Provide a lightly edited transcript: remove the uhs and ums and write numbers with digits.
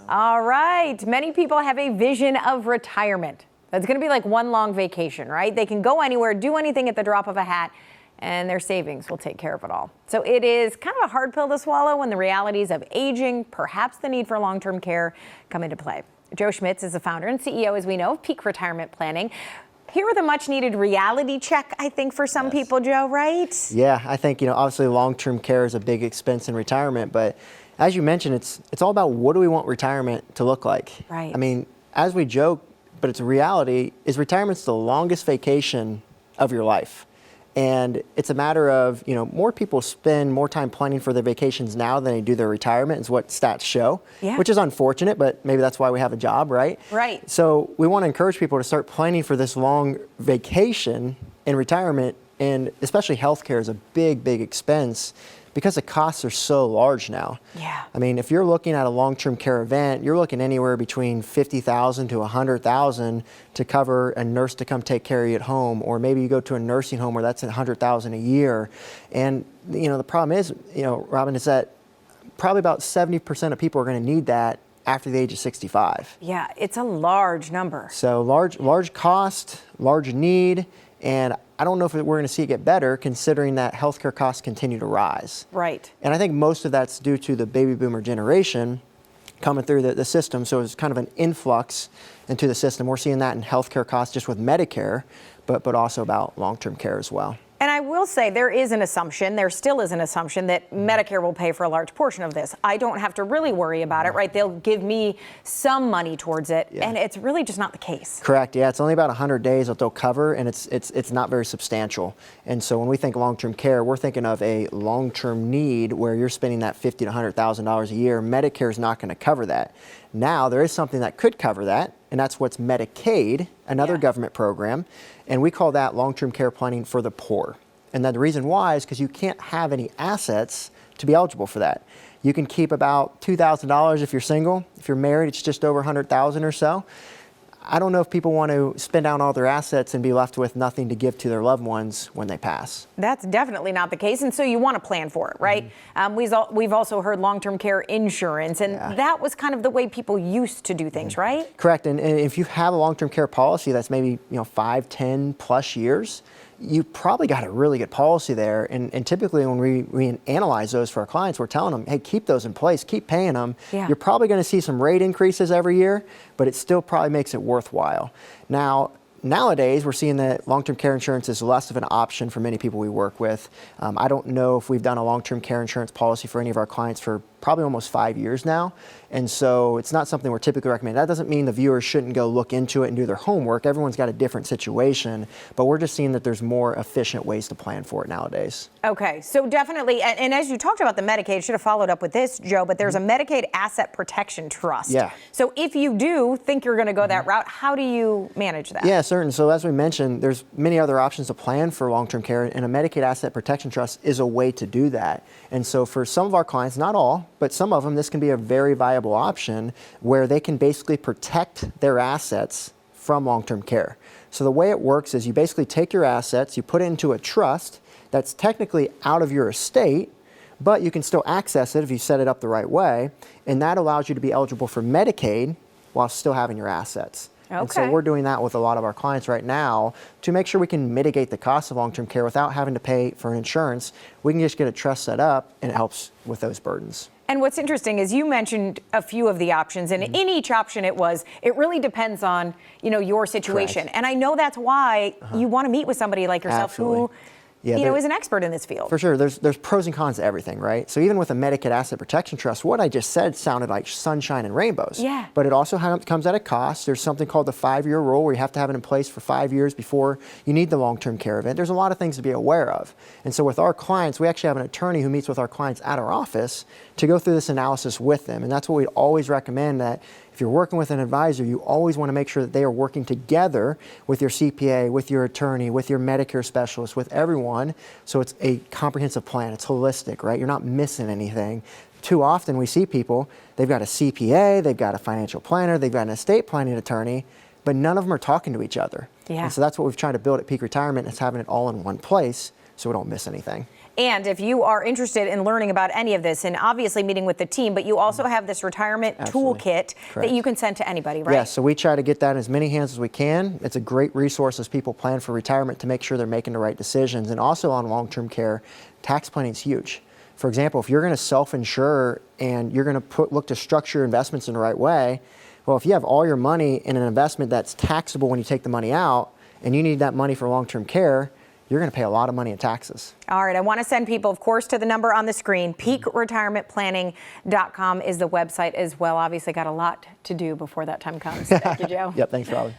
All right. Many people have a vision of retirement. That's going to be like one long vacation, right? They can go anywhere, do anything at the drop of a hat, and their savings will take care of it all. So it is kind of a hard pill to swallow when the realities of aging, perhaps the need for long-term care, come into play. Joe Schmitz is the founder and CEO, as we know, of Peak Retirement Planning. Here with a much-needed reality check, I think, for some people, Joe, right? Yeah, I think, obviously long-term care is a big expense in retirement, but as you mentioned, it's all about what do we want retirement to look like. Right. I mean, as we joke, but it's a reality, is retirement's the longest vacation of your life. And it's a matter of, more people spend more time planning for their vacations now than they do their retirement, is what stats show, which is unfortunate, but maybe that's why we have a job, right? Right. So we want to encourage people to start planning for this long vacation in retirement, and especially healthcare is a big, big expense because the costs are so large now. Yeah. I mean, if you're looking at a long-term care event, you're looking anywhere between $50,000 to $100,000 to cover a nurse to come take care of you at home, or maybe you go to a nursing home where that's $100,000 a year. And the problem is, Robyn, is that probably about 70% of people are going to need that after the age of 65. Yeah, it's a large number. So large cost, large need, and I don't know if we're going to see it get better considering that healthcare costs continue to rise. Right. And I think most of that's due to the baby boomer generation coming through the system. So it's kind of an influx into the system. We're seeing that in healthcare costs just with Medicare, but also about long-term care as well. And I will say there still is an assumption that Medicare will pay for a large portion of this. I don't have to really worry about it, right? They'll give me some money towards it, and it's really just not the case. Correct, yeah, it's only about 100 days that they'll cover, and it's not very substantial. And so when we think long-term care, we're thinking of a long-term need where you're spending that $50,000 to $100,000 a year. Medicare is not going to cover that. Now, there is something that could cover that, and that's what's Medicaid, another government program, and we call that long-term care planning for the poor. And then the reason why is because you can't have any assets to be eligible for that. You can keep about $2,000 if you're single. If you're married, it's just over $100,000 or so. I don't know if people want to spend down all their assets and be left with nothing to give to their loved ones when they pass. That's definitely not the case, and so you want to plan for it, right? We've also heard long-term care insurance, and that was kind of the way people used to do things, right? Correct, and if you have a long-term care policy that's maybe 5, 10 plus years, you probably got a really good policy there. And typically when we analyze those for our clients, we're telling them, hey, keep those in place, keep paying them. You're probably going to see some rate increases every year, but it still probably makes it worthwhile. Now, nowadays, we're seeing that long-term care insurance is less of an option for many people we work with. I don't know if we've done a long-term care insurance policy for any of our clients for probably almost 5 years now. And so it's not something we're typically recommending. That doesn't mean the viewers shouldn't go look into it and do their homework. Everyone's got a different situation, but we're just seeing that there's more efficient ways to plan for it nowadays. Okay, so definitely, and as you talked about the Medicaid, should have followed up with this, Joe, but there's a Medicaid Asset Protection Trust. Yeah. So if you do think you're going to go that route, how do you manage that? Yeah, certain. So as we mentioned, there's many other options to plan for long-term care, and a Medicaid Asset Protection Trust is a way to do that. And so for some of our clients, not all, but some of them, this can be a very viable option where they can basically protect their assets from long-term care. So the way it works is you basically take your assets, you put it into a trust that's technically out of your estate, but you can still access it if you set it up the right way, and that allows you to be eligible for Medicaid while still having your assets. Okay. And so we're doing that with a lot of our clients right now to make sure we can mitigate the cost of long-term care without having to pay for insurance. We can just get a trust set up, and it helps with those burdens. And what's interesting is you mentioned a few of the options, and in each option it really depends on, your situation. Correct. And I know that's why you want to meet with somebody like yourself who is an expert in this field. For sure. There's pros and cons to everything, right? So even with a Medicaid Asset Protection Trust, what I just said sounded like sunshine and rainbows. Yeah. But it also comes at a cost. There's something called the 5-year rule where you have to have it in place for 5 years before you need the long-term care event. There's a lot of things to be aware of. And so with our clients, we actually have an attorney who meets with our clients at our office to go through this analysis with them. And that's what we always recommend, that if you're working with an advisor, you always want to make sure that they are working together with your CPA, with your attorney, with your Medicare specialist, with everyone. So it's a comprehensive plan. It's holistic, right? You're not missing anything. Too often we see people, they've got a CPA, they've got a financial planner, they've got an estate planning attorney, but none of them are talking to each other. Yeah. And so that's what we've tried to build at Peak Retirement, is having it all in one place so we don't miss anything. And if you are interested in learning about any of this, and obviously meeting with the team, but you also have this retirement toolkit that you can send to anybody, right? Yeah, so we try to get that in as many hands as we can. It's a great resource as people plan for retirement to make sure they're making the right decisions. And also on long-term care, tax planning is huge. For example, if you're going to self-insure and you're going to look to structure investments in the right way, well, if you have all your money in an investment that's taxable when you take the money out, and you need that money for long-term care, you're going to pay a lot of money in taxes. All right, I want to send people, of course, to the number on the screen. PeakRetirementPlanning.com is the website as well. Obviously got a lot to do before that time comes. Thank you, Joe. Yep, thanks, Robyn.